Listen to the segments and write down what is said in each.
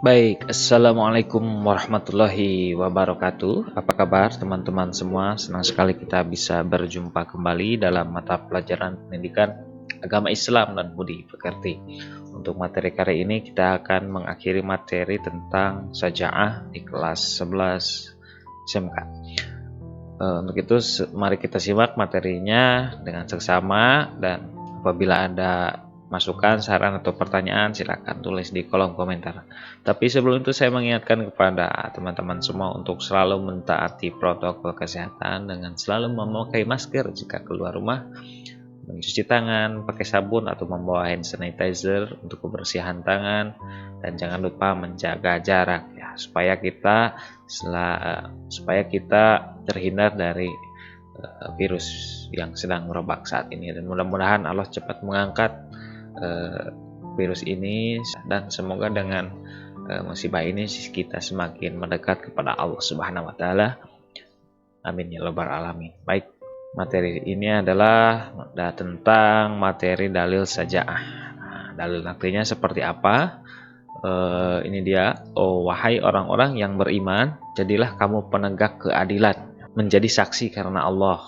Baik, Assalamualaikum warahmatullahi wabarakatuh. Apa kabar teman-teman semua? Senang sekali kita bisa berjumpa kembali dalam mata pelajaran pendidikan agama Islam dan budi pekerti. Untuk materi kali ini kita akan mengakhiri materi tentang Saja'ah di kelas 11 SMK. Untuk itu mari kita simak materinya dengan seksama, dan apabila ada masukan, saran, atau pertanyaan silakan tulis di kolom komentar. Tapi sebelum itu saya mengingatkan kepada teman-teman semua untuk selalu mentaati protokol kesehatan dengan selalu memakai masker jika keluar rumah, mencuci tangan pakai sabun atau membawa hand sanitizer untuk kebersihan tangan, dan jangan lupa menjaga jarak ya supaya kita terhindar dari virus yang sedang merebak saat ini, dan mudah-mudahan Allah cepat mengangkat virus ini, dan semoga dengan musibah ini kita semakin mendekat kepada Allah Subhanahu wa taala. Amin ya rabbal alamin. Baik, materi ini adalah tentang materi dalil saja'ah. Nah, dalil artinya seperti apa? Ini dia. Oh, wahai orang-orang yang beriman, jadilah kamu penegak keadilan, menjadi saksi karena Allah,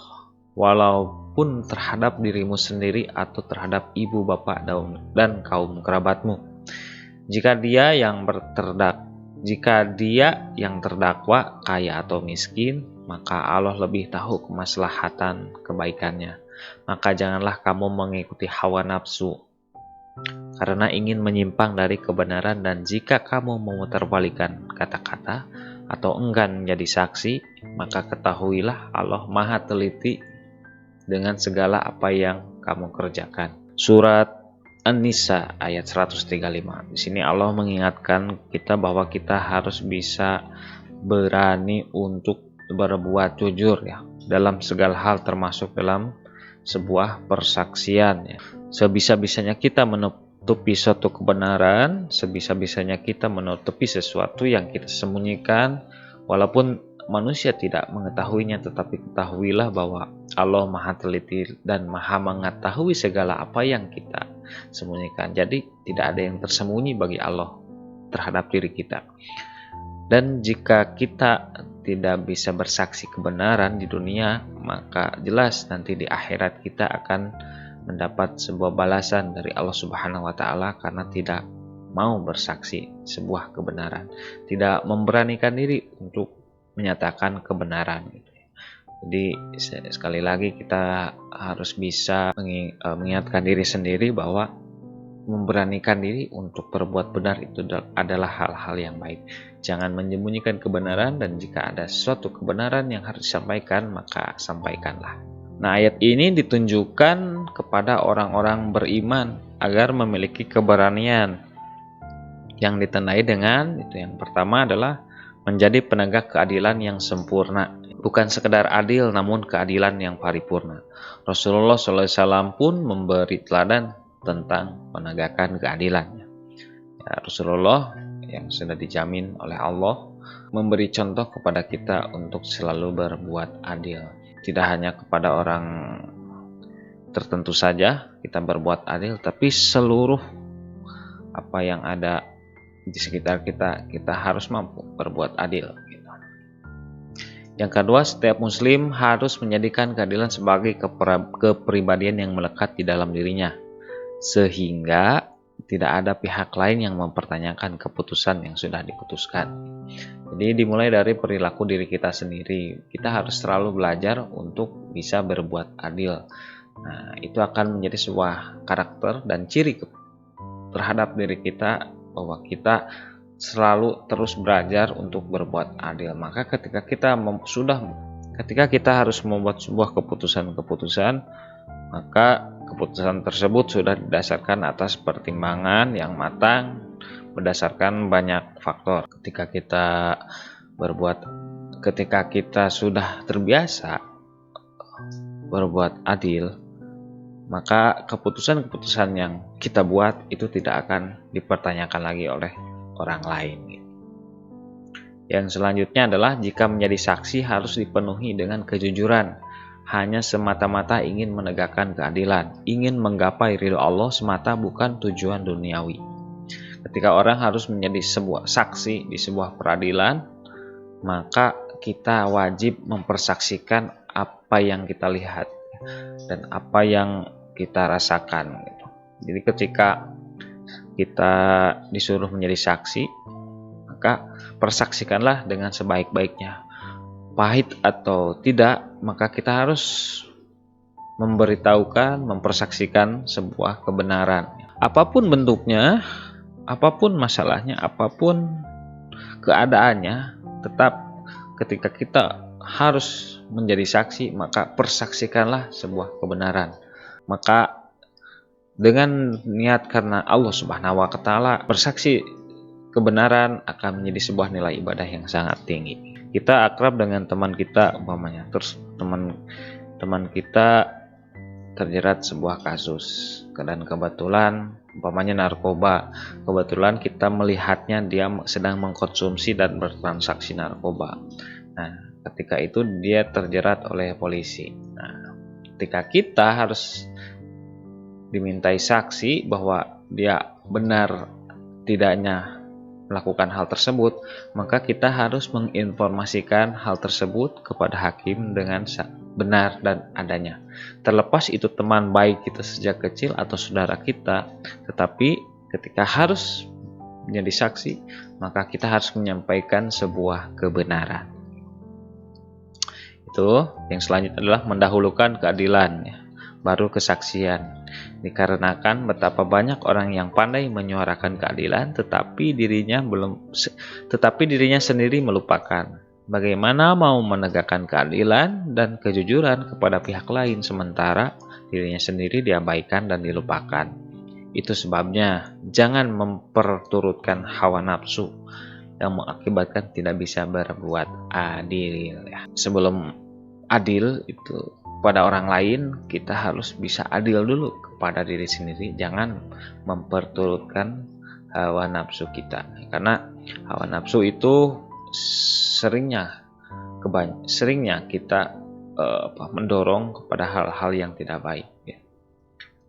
walaupun terhadap dirimu sendiri atau terhadap ibu bapak dan kaum kerabatmu. Jika dia yang terdakwa kaya atau miskin, maka Allah lebih tahu kemaslahatan kebaikannya. Maka janganlah kamu mengikuti hawa nafsu karena ingin menyimpang dari kebenaran, dan jika kamu memutarbalikkan kata-kata atau enggan menjadi saksi, maka ketahuilah Allah Maha teliti dengan segala apa yang kamu kerjakan. Surat An-Nisa ayat 135. Di sini Allah mengingatkan kita bahwa kita harus bisa berani untuk berbuat jujur ya dalam segala hal, termasuk dalam sebuah persaksian ya. Sebisa-bisanya kita menutupi suatu kebenaran, sebisa-bisanya kita menutupi sesuatu yang kita sembunyikan, walaupun manusia tidak mengetahuinya, tetapi ketahuilah bahwa Allah Maha teliti dan Maha mengetahui segala apa yang kita sembunyikan. Jadi tidak ada yang tersembunyi bagi Allah terhadap diri kita. Dan jika kita tidak bisa bersaksi kebenaran di dunia, maka jelas nanti di akhirat kita akan mendapat sebuah balasan dari Allah Subhanahu wa taala karena tidak mau bersaksi sebuah kebenaran, tidak memberanikan diri untuk menyatakan kebenaran. Jadi sekali lagi kita harus bisa mengingatkan diri sendiri bahwa memberanikan diri untuk berbuat benar itu adalah hal-hal yang baik. Jangan menyembunyikan kebenaran, dan jika ada suatu kebenaran yang harus disampaikan, maka sampaikanlah. Nah, ayat ini ditunjukkan kepada orang-orang beriman agar memiliki keberanian yang ditandai dengan itu. Yang pertama adalah menjadi penegak keadilan yang sempurna. Bukan sekedar adil, namun keadilan yang paripurna. Rasulullah SAW pun memberi teladan tentang penegakan keadilannya. Ya, Rasulullah yang sudah dijamin oleh Allah memberi contoh kepada kita untuk selalu berbuat adil. Tidak hanya kepada orang tertentu saja kita berbuat adil, tapi seluruh apa yang ada di sekitar kita harus mampu berbuat adil. Yang kedua, setiap muslim harus menjadikan keadilan sebagai kepribadian yang melekat di dalam dirinya, sehingga tidak ada pihak lain yang mempertanyakan keputusan yang sudah diputuskan. Jadi dimulai dari perilaku diri kita sendiri. Kita harus selalu belajar untuk bisa berbuat adil. Nah, itu akan menjadi sebuah karakter dan ciri terhadap diri kita bahwa kita selalu terus belajar untuk berbuat adil. Maka ketika kita harus membuat sebuah keputusan, maka keputusan tersebut sudah didasarkan atas pertimbangan yang matang, berdasarkan banyak faktor. Ketika kita sudah terbiasa berbuat adil, maka keputusan-keputusan yang kita buat itu tidak akan dipertanyakan lagi oleh orang lain. Yang selanjutnya adalah jika menjadi saksi harus dipenuhi dengan kejujuran. Hanya semata-mata ingin menegakkan keadilan, ingin menggapai ridho Allah semata, bukan tujuan duniawi. Ketika orang harus menjadi sebuah saksi di sebuah peradilan, maka kita wajib mempersaksikan apa yang kita lihat dan apa yang kita rasakan gitu. Jadi ketika kita disuruh menjadi saksi, maka persaksikanlah dengan sebaik-baiknya. Pahit atau tidak, maka kita harus memberitahukan, mempersaksikan sebuah kebenaran. Apapun bentuknya, apapun masalahnya, apapun keadaannya, tetap ketika kita harus menjadi saksi, maka persaksikanlah sebuah kebenaran. Maka dengan niat karena Allah Subhanahu wa taala, bersaksi kebenaran akan menjadi sebuah nilai ibadah yang sangat tinggi. Kita akrab dengan teman kita umpamanya, terus teman kita terjerat sebuah kasus dan kebetulan umpamanya narkoba, kebetulan kita melihatnya dia sedang mengkonsumsi dan bertransaksi narkoba. Nah, ketika itu dia terjerat oleh polisi. Nah, ketika kita harus dimintai saksi bahwa dia benar tidaknya melakukan hal tersebut, maka kita harus menginformasikan hal tersebut kepada hakim dengan benar dan adanya. Terlepas itu teman baik kita sejak kecil atau saudara kita, tetapi ketika harus menjadi saksi, maka kita harus menyampaikan sebuah kebenaran. Itu yang selanjutnya adalah mendahulukan keadilan, baru kesaksian. Dikarenakan betapa banyak orang yang pandai menyuarakan keadilan, tetapi dirinya sendiri melupakan. Bagaimana mau menegakkan keadilan dan kejujuran kepada pihak lain sementara dirinya sendiri diabaikan dan dilupakan. Itu sebabnya jangan memperturutkan hawa nafsu yang mengakibatkan tidak bisa berbuat adil. Sebelum adil itu pada orang lain, kita harus bisa adil dulu kepada diri sendiri. Jangan memperturutkan hawa nafsu kita, karena hawa nafsu itu seringnya kita mendorong kepada hal-hal yang tidak baik.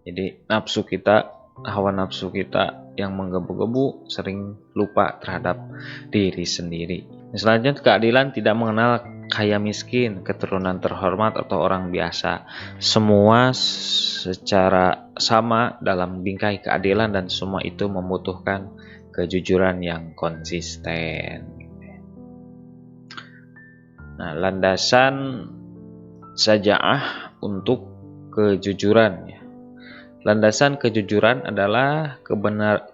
Jadi hawa nafsu kita yang menggebu-gebu sering lupa terhadap diri sendiri. Selanjutnya, keadilan tidak mengenal kaya miskin, keturunan terhormat atau orang biasa. Semua secara sama dalam bingkai keadilan dan semua itu membutuhkan kejujuran yang konsisten. Nah, landasan saja'ah untuk kejujuran. Landasan kejujuran adalah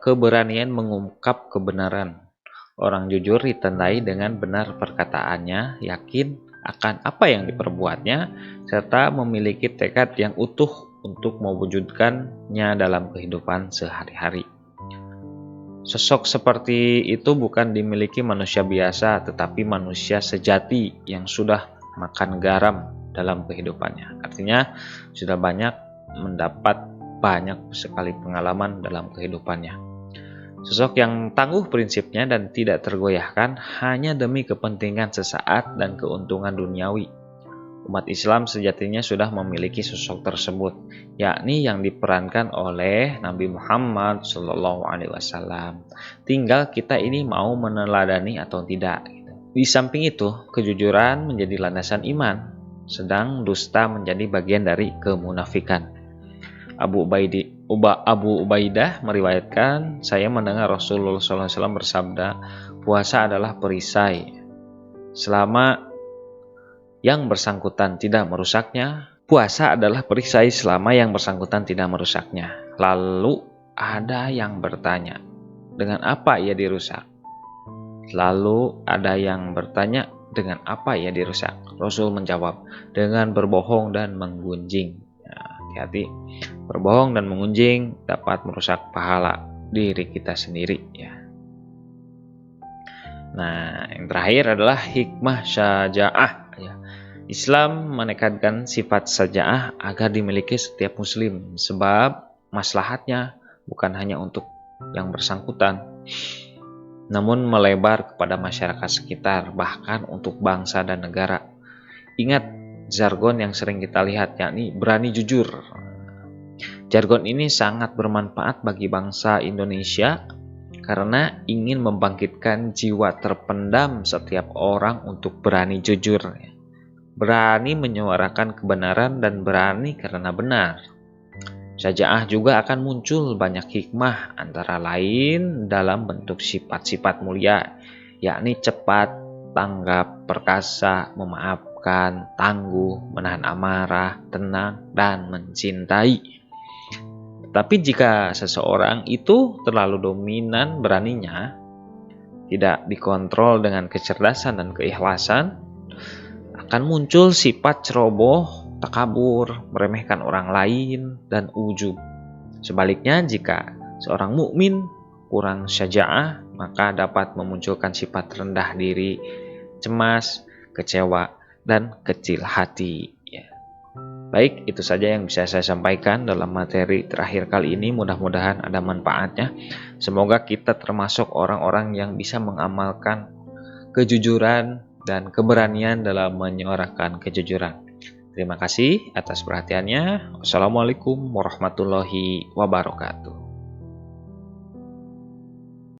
keberanian mengungkap kebenaran. Orang jujur ditandai dengan benar perkataannya, yakin akan apa yang diperbuatnya, serta memiliki tekad yang utuh untuk mewujudkannya dalam kehidupan sehari-hari. Sosok seperti itu bukan dimiliki manusia biasa, tetapi manusia sejati yang sudah makan garam dalam kehidupannya. Artinya sudah mendapat banyak sekali pengalaman dalam kehidupannya. Sosok yang tangguh prinsipnya dan tidak tergoyahkan hanya demi kepentingan sesaat dan keuntungan duniawi. Umat Islam sejatinya sudah memiliki sosok tersebut, yakni yang diperankan oleh Nabi Muhammad SAW. Tinggal kita ini mau meneladani atau tidak. Di samping itu, kejujuran menjadi landasan iman, sedang dusta menjadi bagian dari kemunafikan. Abu Ubaidah meriwayatkan, saya mendengar Rasulullah SAW bersabda, puasa adalah perisai. Selama yang bersangkutan tidak merusaknya, puasa adalah perisai selama yang bersangkutan tidak merusaknya. Lalu ada yang bertanya, dengan apa ia dirusak? Lalu ada yang bertanya, dengan apa ia dirusak? Rasul menjawab, dengan berbohong dan menggunjing. Hati-hati, berbohong dan mengunjing dapat merusak pahala diri kita sendiri. Nah, yang terakhir adalah hikmah syaja'ah. Islam menekankan sifat syaja'ah agar dimiliki setiap muslim, sebab maslahatnya bukan hanya untuk yang bersangkutan, namun melebar kepada masyarakat sekitar, bahkan untuk bangsa dan negara. Ingat jargon yang sering kita lihat, yakni berani jujur. Jargon ini sangat bermanfaat bagi bangsa Indonesia karena ingin membangkitkan jiwa terpendam setiap orang untuk berani jujur, berani menyuarakan kebenaran dan berani karena benar. Syaja'ah juga akan muncul banyak hikmah, antara lain dalam bentuk sifat-sifat mulia, yakni cepat, tanggap, perkasa, memaafkan, tangguh, menahan amarah, tenang, dan mencintai. Tapi jika seseorang itu terlalu dominan beraninya, tidak dikontrol dengan kecerdasan dan keikhlasan, akan muncul sifat ceroboh, takabur, meremehkan orang lain, dan ujub. Sebaliknya, jika seorang mukmin kurang syaja'ah, maka dapat memunculkan sifat rendah diri, cemas, kecewa, dan kecil hati. Baik, itu saja yang bisa saya sampaikan dalam materi terakhir kali ini. Mudah-mudahan ada manfaatnya. Semoga kita termasuk orang-orang yang bisa mengamalkan kejujuran dan keberanian dalam menyuarakan kejujuran. Terima kasih atas perhatiannya. Wassalamualaikum warahmatullahi wabarakatuh.